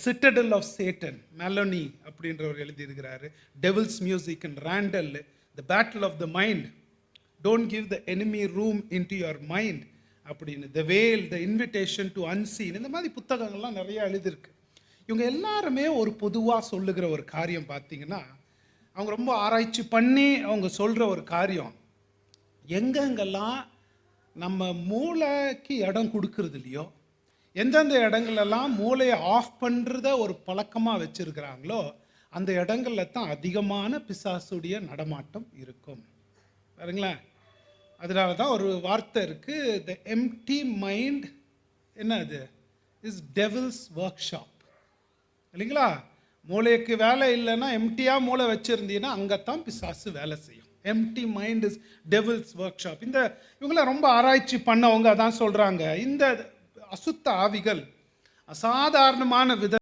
Citadel of Satan Melani அப்படின்றவர் எழுதியிருக்கிறாரு. Devil's music and Randall, the battle of the mind, don't give the enemy room into your mind அப்படின்னு, the whale, the invitation to unseen, இந்த மாதிரி புத்தகங்கள்லாம் நிறைய எழுதியிருக்கு. இவங்க எல்லாருமே ஒரு பொதுவாக சொல்லுகிற ஒரு காரியம் பார்த்தீங்கன்னா, அவங்க ரொம்ப ஆராய்ச்சி பண்ணி அவங்க சொல்கிற ஒரு காரியம், எங்கெங்கெல்லாம் நம்ம மூளைக்கு இடம் கொடுக்கறது இல்லையோ, எந்தெந்த இடங்கள்லாம் மூளையை ஆஃப் பண்ணுறத ஒரு பழக்கமாக வச்சுருக்கிறாங்களோ, அந்த இடங்கள்ல தான் அதிகமான பிசாசுடைய நடமாட்டம் இருக்கும். பாருங்களேன், அதனால தான் ஒரு வார்த்தை இருக்குது, த எம்டி மைண்ட், என்ன அது, இஸ் டெவில்ஸ் ஒர்க் ஷாப், இல்லைங்களா? மூளைக்கு வேலை இல்லைன்னா, எம்டியாக மூளை வச்சுருந்தீங்கன்னா அங்கே தான் பிசாசு வேலை செய்யும். Empty mind is devil's workshop. இந்த இவங்கள ரொம்ப ஆராய்ச்சி பண்ணவங்க அதான் சொல்கிறாங்க, இந்த அசுத்த ஆவிகள் அசாதாரணமான